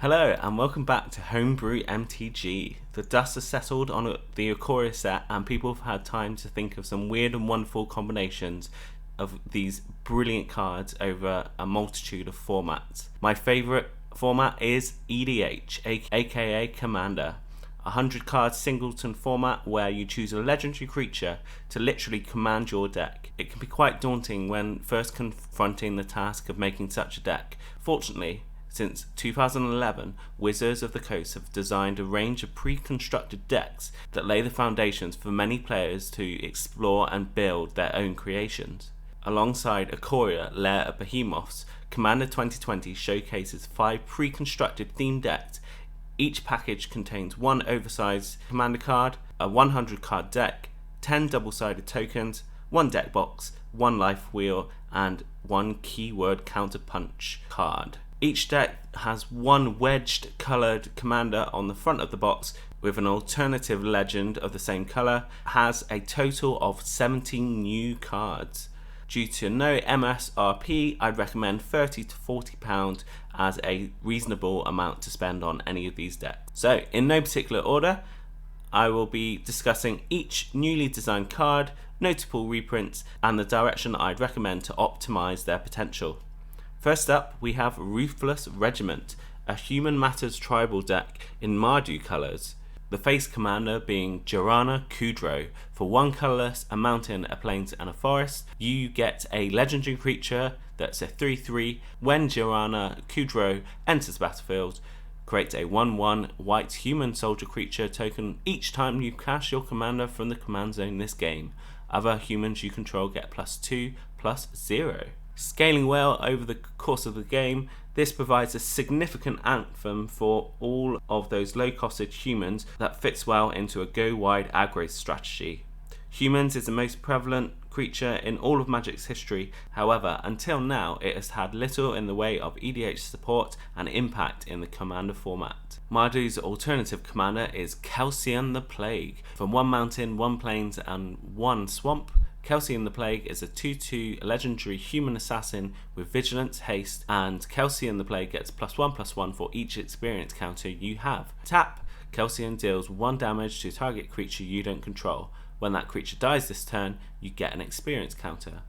Hello and welcome back to Homebrew MTG. The dust has settled on the Ikoria set and people have had time to think of some weird and wonderful combinations of these brilliant cards over a multitude of formats. My favourite format is EDH, aka Commander. 100 card singleton format where you choose a legendary creature to literally command your deck. It can be quite daunting when first confronting the task of making such a deck. Fortunately, since 2011, Wizards of the Coast have designed a range of pre-constructed decks that lay the foundations for many players to explore and build their own creations. Alongside Ikoria, Lair of Behemoths, Commander 2020 showcases 5 pre-constructed themed decks. Each package contains one oversized Commander card, a 100 card deck, 10 double-sided tokens, one deck box, one life wheel, and one keyword counterpunch card. Each deck has one wedged coloured commander on the front of the box with an alternative legend of the same colour, has a total of 17 new cards. Due to no MSRP, I'd recommend £30 to £40 as a reasonable amount to spend on any of these decks. So, in no particular order, I will be discussing each newly designed card, notable reprints, and the direction I'd recommend to optimise their potential. First up, we have Ruthless Regiment, a Human Matters tribal deck in Mardu colours. The face commander being Jorana Kudro. For one colourless, a mountain, a plains and a forest, you get a legendary creature that's a 3/3. When Jorana Kudro enters the battlefield, create a 1/1 white human soldier creature token each time you cast your commander from the command zone this game. Other humans you control get +2/+0. Scaling well over the course of the game, this provides a significant anthem for all of those low-costed humans that fits well into a go-wide aggro strategy. Humans is the most prevalent creature in all of Magic's history, however, until now it has had little in the way of EDH support and impact in the Commander format. Mardu's alternative commander is Calcian the Plague. From one mountain, one plains and one swamp, Calcian the Plague is a 2/2 legendary human assassin with vigilance, haste, and Calcian the Plague gets +1/+1 for each experience counter you have. Tap, Calcian deals 1 damage to target creature you don't control. When that creature dies this turn, you get an experience counter.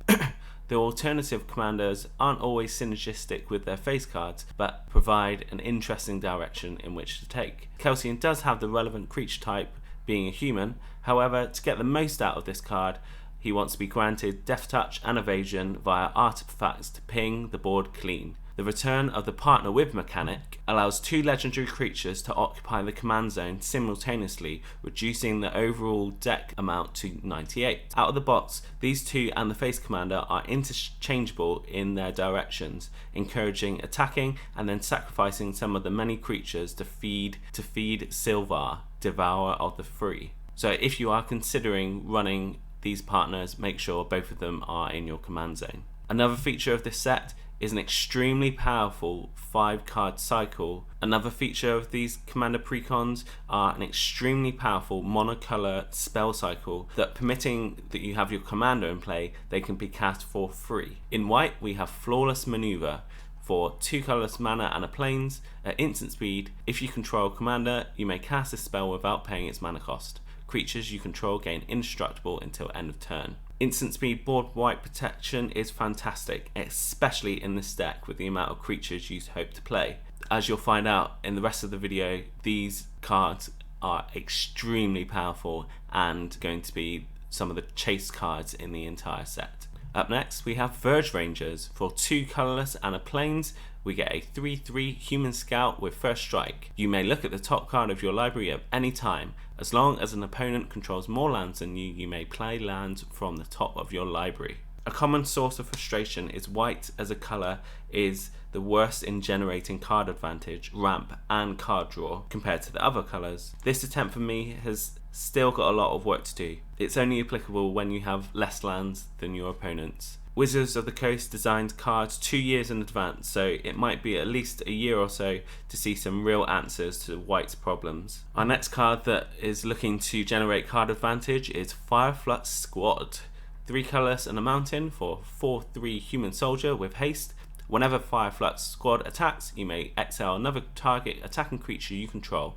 The alternative commanders aren't always synergistic with their face cards, but provide an interesting direction in which to take. Calcian does have the relevant creature type, being a human. However, to get the most out of this card, he wants to be granted Death Touch and Evasion via artifacts to ping the board clean. The return of the Partner With mechanic allows 2 legendary creatures to occupy the command zone simultaneously, reducing the overall deck amount to 98. Out of the box, these 2 and the face commander are interchangeable in their directions, encouraging attacking and then sacrificing some of the many creatures to feed Sylvar, Devourer of the Free. So if you are considering running these partners, make sure both of them are in your command zone. Another feature of this set is an extremely powerful 5-card cycle. Another feature of these commander precons are an extremely powerful monocolor spell cycle that, permitting that you have your commander in play, they can be cast for free. In white, we have Flawless Maneuver. For 2 colorless mana and a plains, at instant speed, if you control a commander, you may cast this spell without paying its mana cost. Creatures you control gain indestructible until end of turn. Instant speed board wipe protection is fantastic, especially in this deck with the amount of creatures you hope to play. As you'll find out in the rest of the video, these cards are extremely powerful and going to be some of the chase cards in the entire set. Up next, we have Verge Rangers. For 2 colorless and a plains, we get a 3/3 human scout with first strike. You may look at the top card of your library at any time. As long as an opponent controls more lands than you, you may play lands from the top of your library. A common source of frustration is white as a colour is the worst in generating card advantage, ramp and card draw compared to the other colours. This attempt for me has still got a lot of work to do. It's only applicable when you have less lands than your opponents. Wizards of the Coast designed cards 2 years in advance, so it might be at least a year or so to see some real answers to White's problems. Our next card that is looking to generate card advantage is Fireflux Squad. 3 colours and a mountain for 4/3 human soldier with haste. Whenever Fireflux squad attacks, you may exile another target attacking creature you control.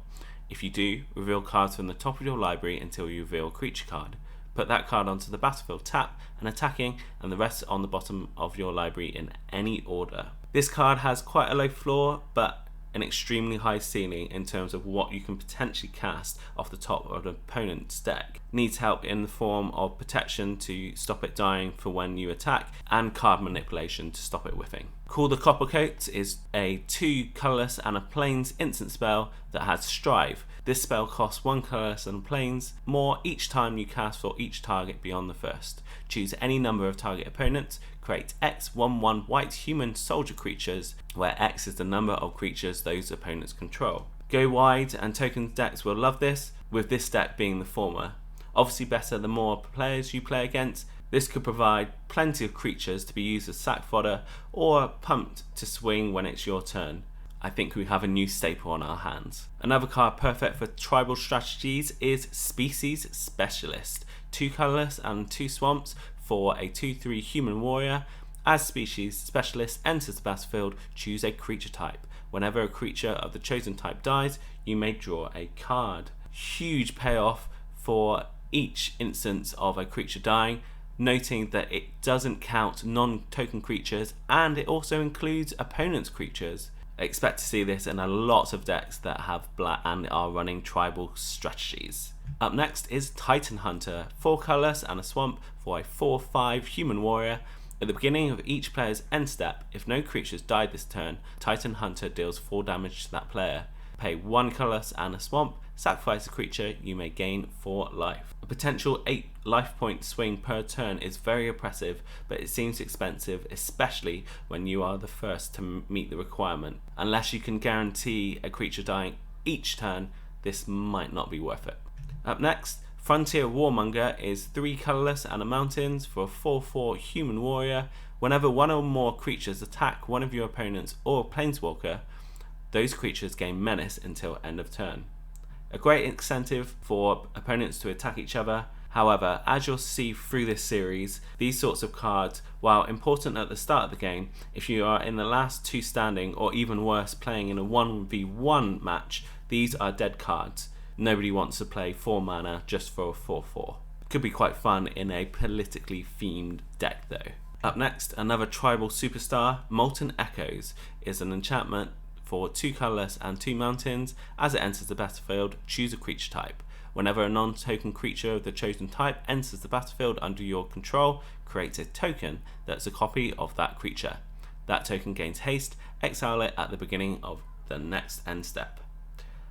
If you do, reveal cards from the top of your library until you reveal a creature card. Put that card onto the battlefield tap and attacking, and the rest on the bottom of your library in any order. This card has quite a low floor, but an extremely high ceiling in terms of what you can potentially cast off the top of an opponent's deck. Needs help in the form of protection to stop it dying for when you attack, and card manipulation to stop it whiffing. Call the Coppercoat is a 2 colourless and a plains instant spell that has Strive. This spell costs 1 colourless and plains more each time you cast for each target beyond the first. Choose any number of target opponents. Create X 1/1 white human soldier creatures, where X is the number of creatures those opponents control. Go wide, and token decks will love this, with this deck being the former. Obviously better the more players you play against. This could provide plenty of creatures to be used as sack fodder or pumped to swing when it's your turn. I think we have a new staple on our hands. Another card perfect for tribal strategies is Species Specialist. 2 colourless and 2 swamps for a 2/3 human warrior. As Species Specialist enters the battlefield, choose a creature type. Whenever a creature of the chosen type dies, you may draw a card. Huge payoff for each instance of a creature dying, noting that it doesn't count non-token creatures and it also includes opponent's creatures. Expect to see this in a lot of decks that have black and are running tribal strategies. Up next is Titan Hunter, 4 colourless and a swamp for a 4/5 human warrior. At the beginning of each player's end step, if no creatures died this turn, Titan Hunter deals 4 damage to that player. Pay 1 colourless and a swamp, sacrifice a creature, you may gain 4 life. A potential 8 life point swing per turn is very oppressive, but it seems expensive, especially when you are the first to meet the requirement. Unless you can guarantee a creature dying each turn, this might not be worth it. Up next, Frontier Warmonger is 3 colourless and a mountains for a 4/4 human warrior. Whenever one or more creatures attack one of your opponents or a Planeswalker, those creatures gain menace until end of turn. A great incentive for opponents to attack each other. However, as you'll see through this series, these sorts of cards, while important at the start of the game, if you are in the last 2 standing or even worse playing in a 1v1 match, these are dead cards. Nobody wants to play 4 mana just for a 4/4. Could be quite fun in a politically themed deck though. Up next, another tribal superstar, Molten Echoes, is an enchantment for 2 colourless and 2 mountains. As it enters the battlefield, choose a creature type. Whenever a non-token creature of the chosen type enters the battlefield under your control, create a token that's a copy of that creature. That token gains haste, exile it at the beginning of the next end step.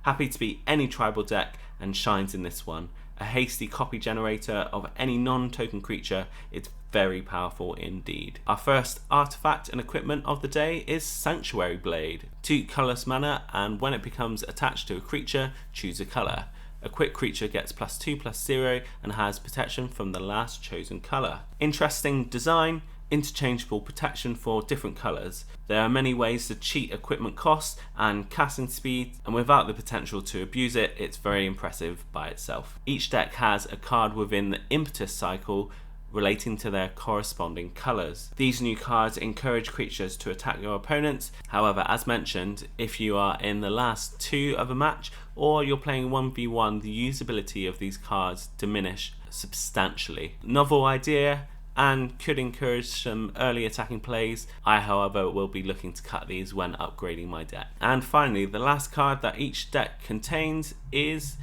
Happy to be any tribal deck and shines in this one. A hasty copy generator of any non-token creature is very powerful indeed. Our first artifact and equipment of the day is Sanctuary Blade. 2 colourless mana, and when it becomes attached to a creature, choose a colour. A quick creature gets +2/+0 and has protection from the last chosen colour. Interesting design, interchangeable protection for different colours. There are many ways to cheat equipment costs and casting speed, and without the potential to abuse it, it's very impressive by itself. Each deck has a card within the impetus cycle relating to their corresponding colours. These new cards encourage creatures to attack your opponents. However, as mentioned, if you are in the last 2 of a match or you're playing 1v1, the usability of these cards diminish substantially. Novel idea and could encourage some early attacking plays. I, however, will be looking to cut these when upgrading my deck. And finally, the last card that each deck contains is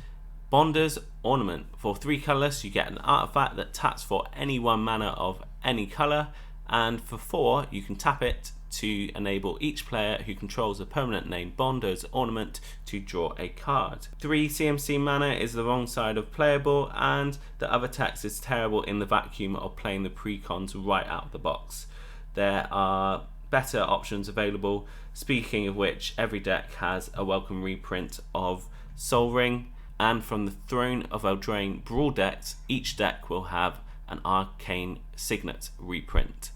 Bonder's Ornament. For 3 colours, you get an artifact that taps for any 1 mana of any colour, and for 4, you can tap it to enable each player who controls a permanent named Bonder's Ornament to draw a card. 3 CMC mana is the wrong side of playable, and the other text is terrible in the vacuum of playing the precons right out of the box. There are better options available, speaking of which every deck has a welcome reprint of Sol Ring, and from the Throne of Eldraine Brawl decks, each deck will have an Arcane Signet reprint.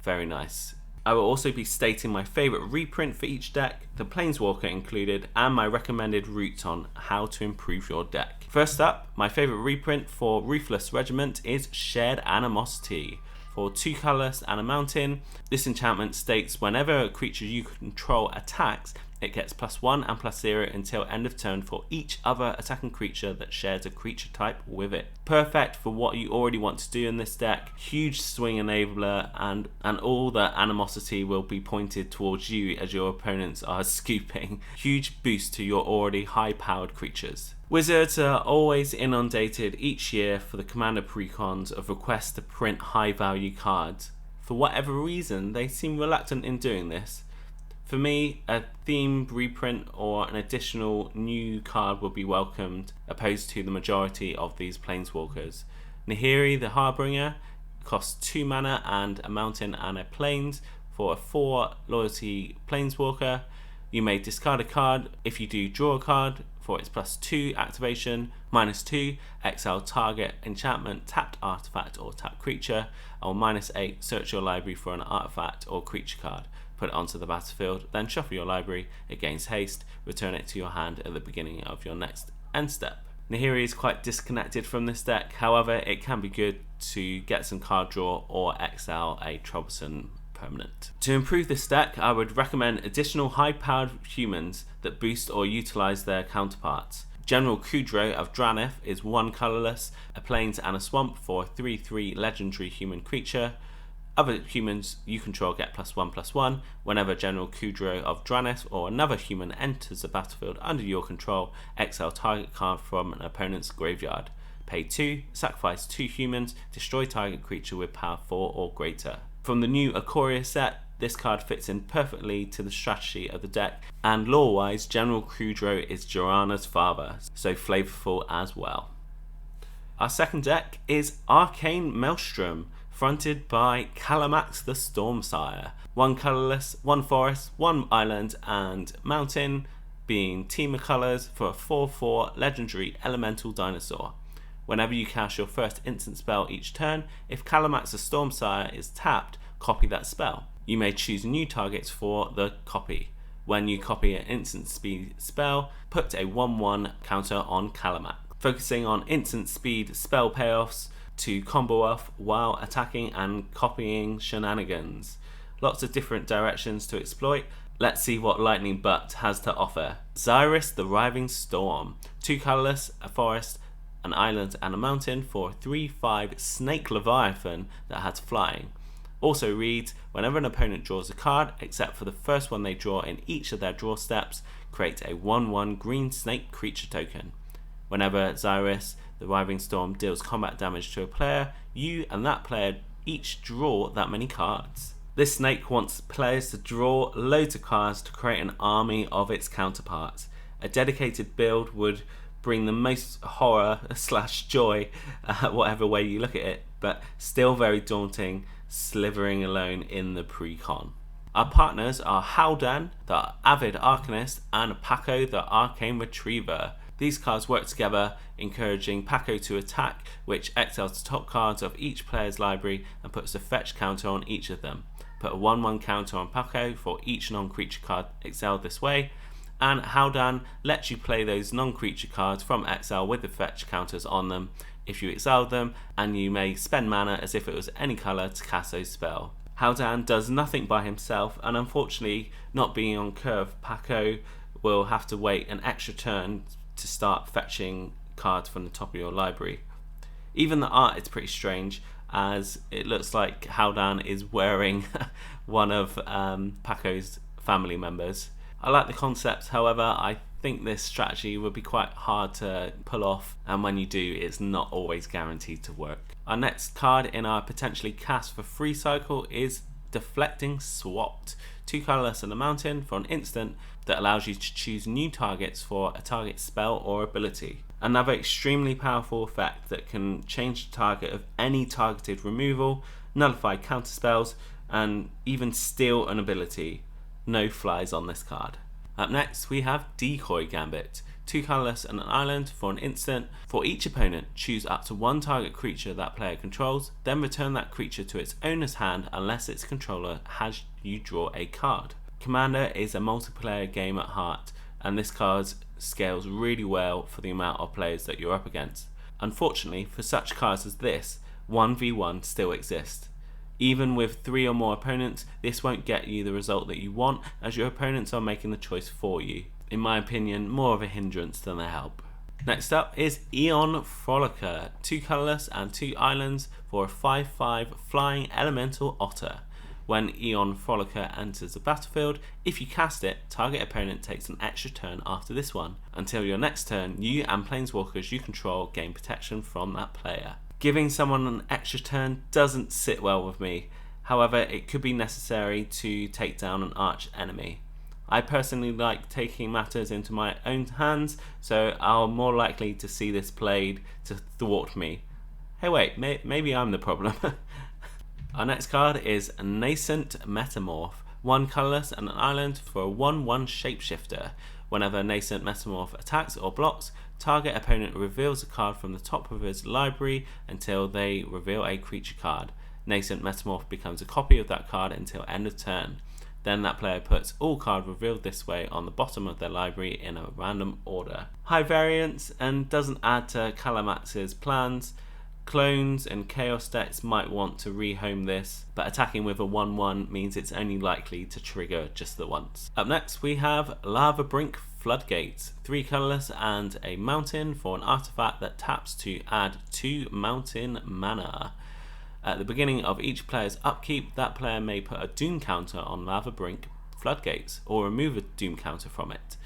Very nice. I will also be stating my favourite reprint for each deck, the Planeswalker included, and my recommended routes on how to improve your deck. First up, my favourite reprint for Ruthless Regiment is Shared Animosity. For 2 colourless and a mountain, this enchantment states whenever a creature you control attacks, it gets +1 and +0 until end of turn for each other attacking creature that shares a creature type with it. Perfect for what you already want to do in this deck. Huge swing enabler, and all the animosity will be pointed towards you as your opponents are scooping. Huge boost to your already high-powered creatures. Wizards are always inundated each year for the Commander precons of requests to print high-value cards. For whatever reason, they seem reluctant in doing this. For me, a themed reprint or an additional new card would be welcomed, opposed to the majority of these Planeswalkers. Nahiri the Harbinger costs 2 mana and a mountain and a plains for a 4 loyalty Planeswalker. You may discard a card. If you do, draw a card for its +2 activation, -2, exile target enchantment, tapped artifact or tapped creature, or -8, search your library for an artifact or creature card. Put it onto the battlefield, then shuffle your library, it gains haste, return it to your hand at the beginning of your next end step. Nahiri is quite disconnected from this deck, however it can be good to get some card draw or exile a troublesome permanent. To improve this deck, I would recommend additional high-powered humans that boost or utilise their counterparts. General Kudro of Draneth is 1 colourless, a plains and a swamp for a 3/3 legendary human creature. Other humans you control get +1/+1 whenever General Kudro of Draneth or another human enters the battlefield under your control. Exile target card from an opponent's graveyard. Pay 2, sacrifice 2 humans, destroy target creature with power 4 or greater. From the new Ikoria set, this card fits in perfectly to the strategy of the deck, and lore-wise, General Kudro is Jorana's father, so flavourful as well. Our second deck is Arcane Maelstrom, fronted by Kalamax the Stormsire. 1 colourless, 1 forest, 1 island and mountain, being team of colours for a 4/4 legendary elemental dinosaur. Whenever you cast your first instant spell each turn, if Kalamax the Stormsire is tapped, copy that spell. You may choose new targets for the copy. When you copy an instant speed spell, put a 1/1 counter on Kalamax. Focusing on instant speed spell payoffs to combo off while attacking and copying shenanigans. Lots of different directions to exploit. Let's see what Lightning Butt has to offer. Xyrus the Riving Storm. 2 colourless, a forest, an island and a mountain for a 3/5 snake leviathan that has flying. Also reads, whenever an opponent draws a card, except for the first one they draw in each of their draw steps, create a 1/1 green snake creature token. Whenever Xyrus the Riving Storm deals combat damage to a player, you and that player each draw that many cards. This snake wants players to draw loads of cards to create an army of its counterparts. A dedicated build would bring the most horror / joy, whatever way you look at it, but still very daunting, slithering alone in the precon. Our partners are Haldan, the Avid Arcanist, and Paco, the Arcane Retriever. These cards work together, encouraging Paco to attack, which exiles the top cards of each player's library and puts a fetch counter on each of them. Put a 1/1 counter on Paco for each non-creature card exiled this way, and Haldan lets you play those non-creature cards from exile with the fetch counters on them if you exile them, and you may spend mana as if it was any colour to cast those spells. Haldan does nothing by himself, and unfortunately, not being on curve, Paco will have to wait an extra turn to start fetching cards from the top of your library. Even the art is pretty strange, as it looks like Haldan is wearing one of Paco's family members. I like the concept, however, I think this strategy would be quite hard to pull off, and when you do, it's not always guaranteed to work. Our next card in our potentially cast for free cycle is Deflecting Swapped. 2 colourless and a mountain for an instant that allows you to choose new targets for a target spell or ability. Another extremely powerful effect that can change the target of any targeted removal, nullify counter spells, and even steal an ability. No flies on this card. Up next we have Decoy Gambit. 2 colourless and an island for an instant. For each opponent, choose up to 1 target creature that player controls, then return that creature to its owner's hand unless its controller has you draw a card. Commander is a multiplayer game at heart, and this card scales really well for the amount of players that you're up against. Unfortunately, for such cards as this, 1v1 still exists. Even with 3 or more opponents, this won't get you the result that you want, as your opponents are making the choice for you. In my opinion, more of a hindrance than a help. Next up is Aeon Frolicker, 2 colourless and 2 islands for a 5/5 flying elemental otter. When Aeon Frolicker enters the battlefield, if you cast it, target opponent takes an extra turn after this one. Until your next turn, you and planeswalkers you control gain protection from that player. Giving someone an extra turn doesn't sit well with me, however it could be necessary to take down an arch enemy. I personally like taking matters into my own hands, so I'm more likely to see this played to thwart me. Hey wait, maybe I'm the problem. Our next card is Nascent Metamorph, 1 colourless and an island for a 1/1 shapeshifter. Whenever Nascent Metamorph attacks or blocks, target opponent reveals a card from the top of his library until they reveal a creature card. Nascent Metamorph becomes a copy of that card until end of turn. Then that player puts all cards revealed this way on the bottom of their library in a random order. High variance and doesn't add to Kalamax's plans. Clones and Chaos decks might want to rehome this, but attacking with a 1/1 means it's only likely to trigger just the once. Up next we have Lava Brink Floodgates, 3 colourless and a mountain for an artifact that taps to add 2 mountain mana. At the beginning of each player's upkeep, that player may put a doom counter on Lava Brink Floodgates, or remove a doom counter from it.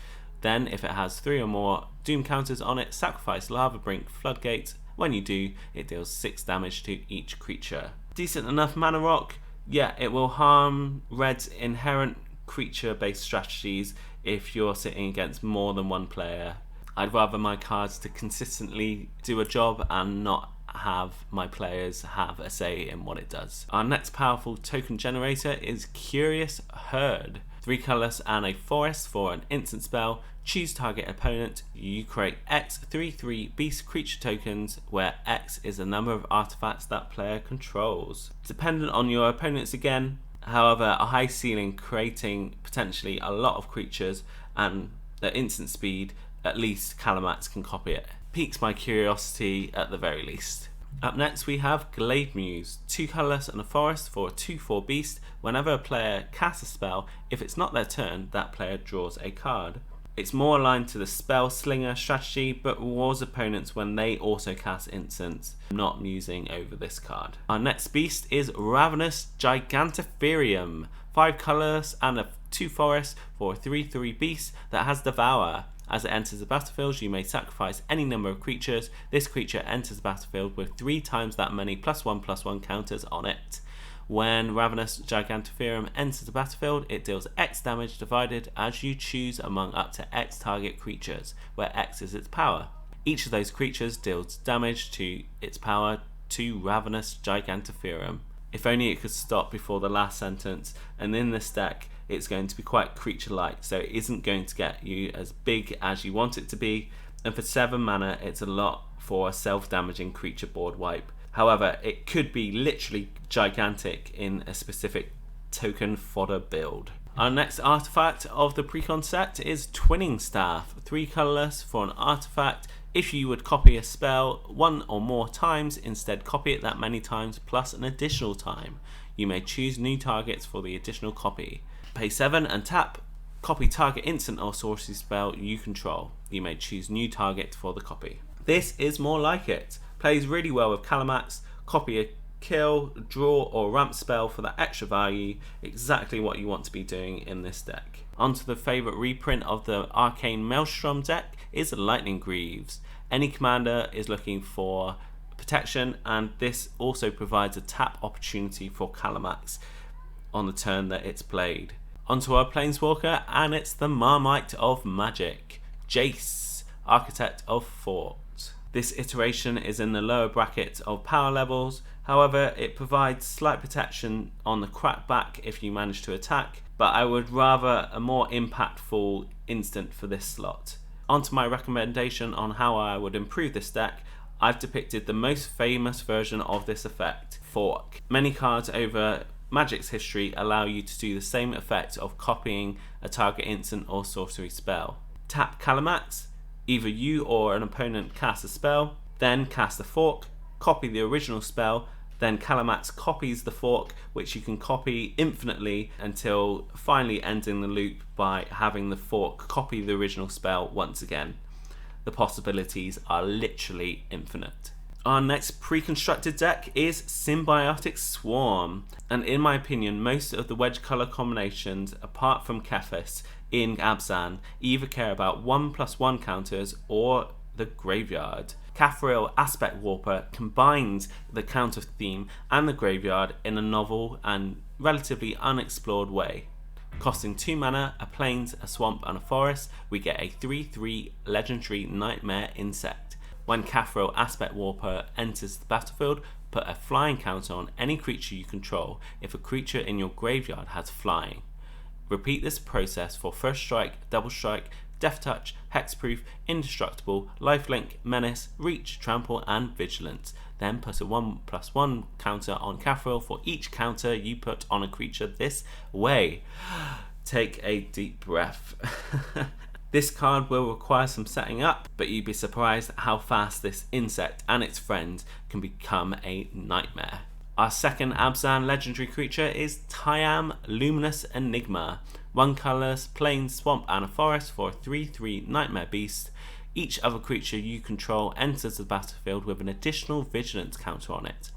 Then, if it has 3 or more doom counters on it, sacrifice Lava Brink Floodgates. When you do, it deals 6 damage to each creature. Decent enough mana rock, yeah, it will harm Red's inherent creature-based strategies if you're sitting against more than one player. I'd rather my cards to consistently do a job and not have my players have a say in what it does. Our next powerful token generator is Curious Herd. 3 colours and a forest for an instant spell. Choose target opponent. You create X 3/3 beast creature tokens, where X is the number of artifacts that player controls. Dependent on your opponents again, however, a high ceiling creating potentially a lot of creatures and at instant speed, at least Kalamax can copy it. Piques my curiosity at the very least. Up next we have Glade Muse, 2 colourless and a forest for a 2/4 beast. Whenever a player casts a spell, if it's not their turn, that player draws a card. It's more aligned to the Spell Slinger strategy, but rewards opponents when they also cast instants, not musing over this card. Our next beast is Ravenous Gigantiferium, 5 colourless and a 2 forest for a 3/3 beast that has Devour. As it enters the battlefield, you may sacrifice any number of creatures. This creature enters the battlefield with 3 times that many +1/+1 counters on it. When Ravenous Gigantiferium enters the battlefield, it deals X damage divided as you choose among up to X target creatures, where X is its power. Each of those creatures deals damage to its power to Ravenous Gigantiferium. If only it could stop before the last sentence, and in this deck it's going to be quite creature-like, so it isn't going to get you as big as you want it to be, and for 7 mana it's a lot for a self-damaging creature board wipe. However, it could be literally gigantic in a specific token fodder build. Our next artifact of the precon set is Twinning Staff, 3 colourless for an artifact. If you would copy a spell 1 or more times, instead copy it that many times plus an additional time. You may choose new targets for the additional copy. Pay 7 and tap, copy target instant or sorcery spell you control. You may choose new target for the copy. This is more like it. Plays really well with Kalamax. Copy a kill, draw or ramp spell for that extra value. Exactly what you want to be doing in this deck. Onto the favourite reprint of the Arcane Maelstrom deck is Lightning Greaves. Any commander is looking for protection, and this also provides a tap opportunity for Kalamax on the turn that it's played. Onto our Planeswalker, and it's the Marmite of Magic, Jace, Architect of Thought. This iteration is in the lower bracket of power levels, however it provides slight protection on the crackback if you manage to attack, but I would rather a more impactful instant for this slot. Onto my recommendation on how I would improve this deck. I've depicted the most famous version of this effect, Fork. Many cards over Magic's history allow you to do the same effect of copying a target instant or sorcery spell. Tap Kalamax, either you or an opponent cast a spell, then cast a fork, copy the original spell, Then Calamax copies the fork, which you can copy infinitely until finally ending the loop by having the fork copy the original spell once again. The possibilities are literally infinite. Our next pre-constructed deck is Symbiotic Swarm, and in my opinion most of the wedge colour combinations apart from Kefis in Abzan either care about 1/1 counters or the graveyard. Kathril Aspect Warper combines the counter theme and the graveyard in a novel and relatively unexplored way. Costing 2 mana, a plains, a swamp and a forest, we get a 3/3 legendary nightmare insect. When Kathril Aspect Warper enters the battlefield, put a flying counter on any creature you control if a creature in your graveyard has flying. Repeat this process for First Strike, Double Strike, Death Touch, Hexproof, Indestructible, Lifelink, Menace, Reach, Trample and Vigilance. Then put a 1/1 counter on Kathril for each counter you put on a creature this way. Take a deep breath. This card will require some setting up, but you'd be surprised how fast this insect and its friends can become a nightmare. Our second Abzan legendary creature is Tyam Luminous Enigma. 1 colourless, plain, swamp and a forest for a 3/3 nightmare beast. Each other creature you control enters the battlefield with an additional vigilance counter on it.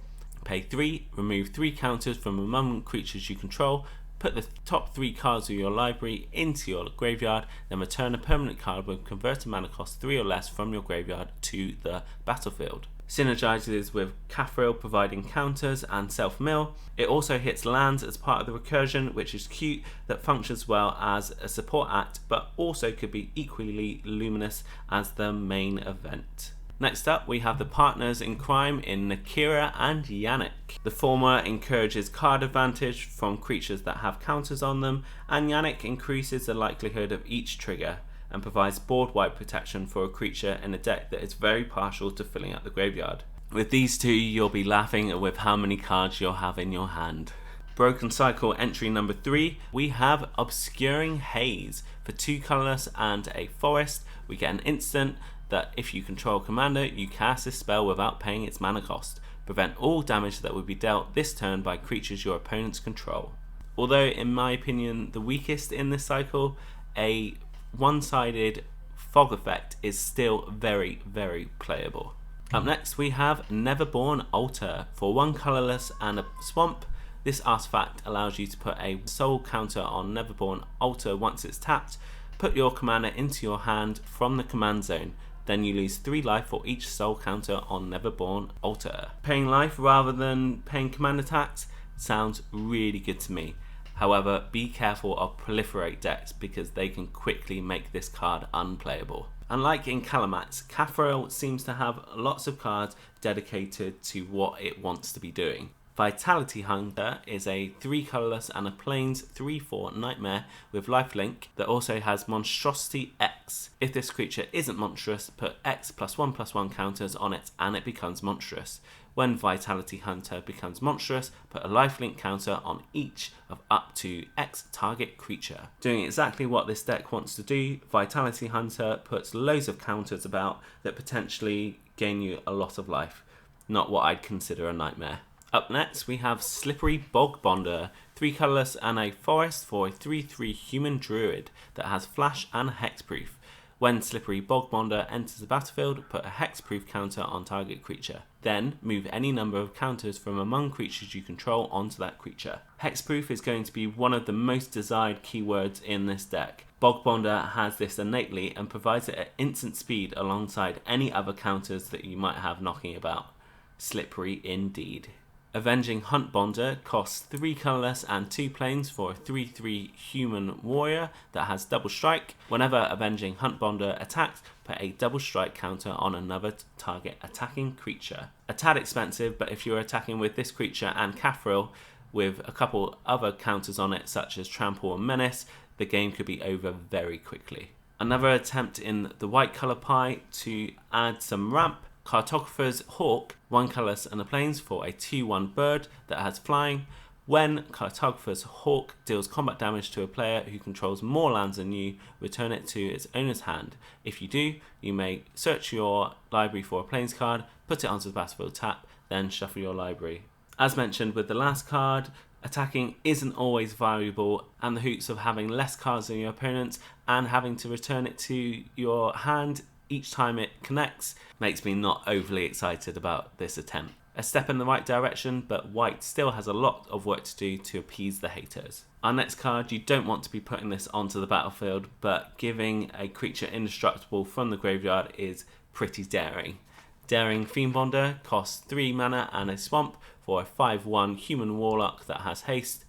Pay 3, remove 3 counters from among creatures you control, put the top 3 cards of your library into your graveyard, then return a permanent card with converted mana cost 3 or less from your graveyard to the battlefield. Synergizes with Kathril providing counters and self-mill. It also hits lands as part of the recursion, which is cute, that functions well as a support act but also could be equally luminous as the main event. Next up we have the partners in crime in Nakira and Yannick. The former encourages card advantage from creatures that have counters on them, and Yannick increases the likelihood of each trigger and provides board-wide protection for a creature in a deck that is very partial to filling up the graveyard. With these two you'll be laughing with how many cards you'll have in your hand. Broken Cycle entry number 3, we have Obscuring Haze. For 2 colourless and a forest, we get an instant that if you control a commander, you cast this spell without paying its mana cost. Prevent all damage that would be dealt this turn by creatures your opponents control. Although in my opinion the weakest in this cycle, a one-sided fog effect is still very, very playable. Up next we have Neverborn Altar. For 1 colourless and a swamp, this artifact allows you to put a soul counter on Neverborn Altar once it's tapped. Put your commander into your hand from the command zone. Then you lose 3 life for each soul counter on Neverborn Altar. Paying life rather than paying command attacks sounds really good to me. However, be careful of proliferate decks because they can quickly make this card unplayable. Unlike in Calamax, Kathril seems to have lots of cards dedicated to what it wants to be doing. Vitality Hunter is a 3 colourless and a plains 3/4 nightmare with lifelink that also has Monstrosity X. If this creature isn't monstrous, put X +1/+1 counters on it and it becomes monstrous. When Vitality Hunter becomes monstrous, put a lifelink counter on each of up to X target creature. Doing exactly what this deck wants to do, Vitality Hunter puts loads of counters about that potentially gain you a lot of life. Not what I'd consider a nightmare. Up next we have Slippery Bog Bonder, 3 colourless and a forest for a 3/3 human druid that has flash and hexproof. When Slippery Bog Bonder enters the battlefield, put a hexproof counter on target creature. Then move any number of counters from among creatures you control onto that creature. Hexproof is going to be one of the most desired keywords in this deck. Bog Bonder has this innately and provides it at instant speed alongside any other counters that you might have knocking about. Slippery indeed. Avenging Hunt Bonder costs 3 colourless and 2 plains for a 3/3 human warrior that has double strike. Whenever Avenging Hunt Bonder attacks, put a double strike counter on another target attacking creature. A tad expensive, but if you're attacking with this creature and Kathril with a couple other counters on it such as Trample and Menace, the game could be over very quickly. Another attempt in the white colour pie to add some ramp. Cartographer's Hawk, 1 colourless and a plains for a 2/1 bird that has flying. When Cartographer's Hawk deals combat damage to a player who controls more lands than you, return it to its owner's hand. If you do, you may search your library for a plains card, put it onto the battlefield tap, then shuffle your library. As mentioned with the last card, attacking isn't always valuable, and the hoots of having less cards than your opponents and having to return it to your hand each time it connects makes me not overly excited about this attempt. A step in the right direction, but white still has a lot of work to do to appease the haters. Our next card, you don't want to be putting this onto the battlefield, but giving a creature indestructible from the graveyard is pretty daring. Daring Fiendbonder costs 3 mana and a swamp for a 5/1 human warlock that has haste,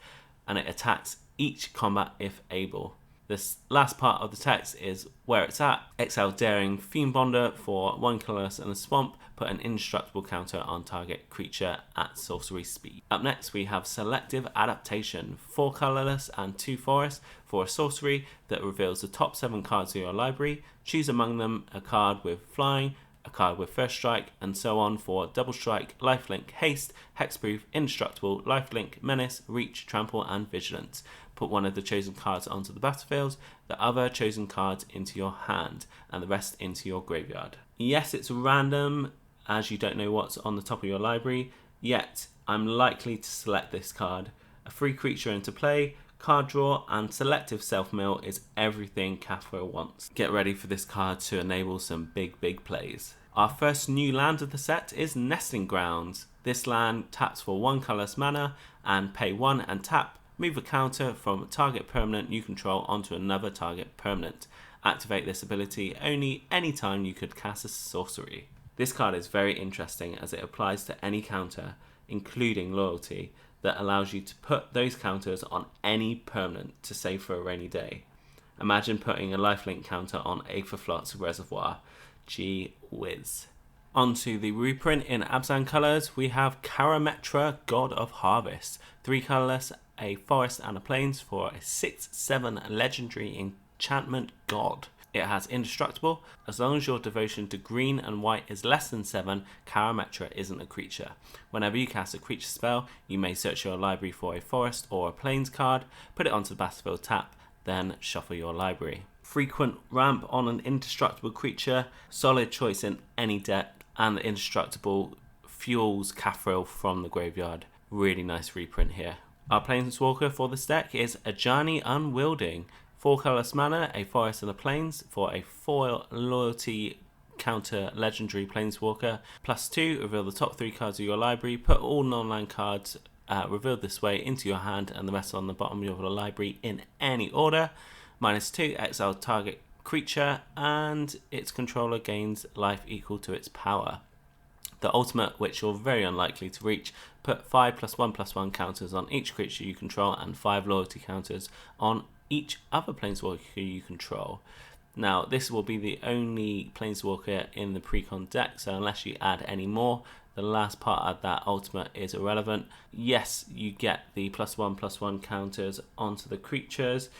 and it attacks each combat if able. This last part of the text is where it's at. Exile Daring Fiendbonder for 1 colorless and a swamp, put an indestructible counter on target creature at sorcery speed. Up next we have Selective Adaptation, 4 colorless and 2 forest for a sorcery that reveals the top 7 cards of your library. Choose among them a card with flying, a card with first strike, and so on for double strike, lifelink, haste, hexproof, indestructible, lifelink, menace, reach, trample, and vigilance. Put one of the chosen cards onto the battlefield, the other chosen cards into your hand, and the rest into your graveyard. Yes, it's random, as you don't know what's on the top of your library, yet I'm likely to select this card. A free creature into play, card draw, and selective self-mill is everything Cathro wants. Get ready for this card to enable some big plays. Our first new land of the set is Nesting Grounds. This land taps for 1 colorless mana and pay 1 and tap. Move a counter from a target permanent you control onto another target permanent. Activate this ability only anytime you could cast a sorcery. This card is very interesting as it applies to any counter, including loyalty, that allows you to put those counters on any permanent to save for a rainy day. Imagine putting a lifelink counter on Aetherflot's Reservoir. Gee whiz. Onto the reprint in Abzan colours, we have Karametra, God of Harvest. 3 colourless, a forest and a plains for a 6/7 legendary enchantment god. It has indestructible. As long as your devotion to green and white is less than 7, Karametra isn't a creature. Whenever you cast a creature spell, you may search your library for a forest or a plains card, put it onto the battlefield tap, then shuffle your library. Frequent ramp on an indestructible creature, solid choice in any deck, and the indestructible fuels Cathril from the graveyard. Really nice reprint here. Our Planeswalker for this deck is Ajani Unwielding. 4 colorless mana, a forest and a plains for a foil loyalty counter legendary Planeswalker. +2, reveal the top 3 cards of your library. Put all non-land cards revealed this way into your hand and the rest on the bottom of your library in any order. -2, exile target creature and its controller gains life equal to its power. The ultimate, which you're very unlikely to reach, put 5 +1/+1 counters on each creature you control and 5 loyalty counters on each other Planeswalker you control. Now, this will be the only Planeswalker in the precon deck, so unless you add any more, the last part of that ultimate is irrelevant. Yes, you get the +1/+1 counters onto the creatures.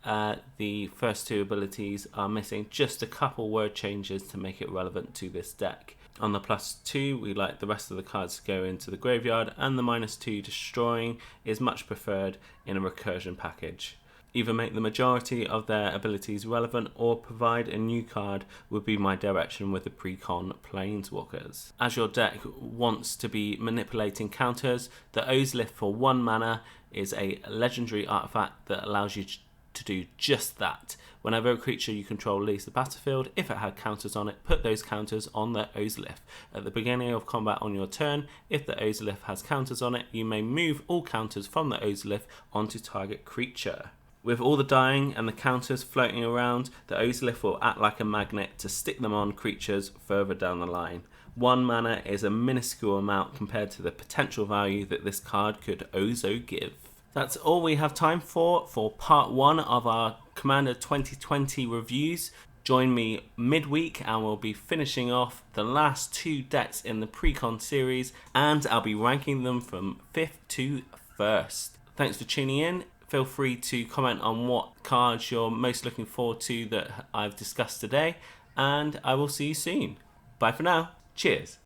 The first 2 abilities are missing just a couple word changes to make it relevant to this deck. On the +2, we like the rest of the cards to go into the graveyard, and the -2 destroying is much preferred in a recursion package. Either make the majority of their abilities relevant or provide a new card would be my direction with the precon Planeswalkers. As your deck wants to be manipulating counters, the Ozlith for 1 mana is a legendary artifact that allows you to do just that. Whenever a creature you control leaves the battlefield, if it had counters on it, put those counters on the Ozlith. At the beginning of combat on your turn, if the Ozlith has counters on it, you may move all counters from the Ozlith onto target creature. With all the dying and the counters floating around, the Ozlith will act like a magnet to stick them on creatures further down the line. 1 mana is a minuscule amount compared to the potential value that this card could Ozo give. That's all we have time for part 1 of our Commander 2020 reviews. Join me midweek and we'll be finishing off the last 2 decks in the precon series, and I'll be ranking them from 5th to 1st. Thanks for tuning in. Feel free to comment on what cards you're most looking forward to that I've discussed today, and I will see you soon. Bye for now. Cheers.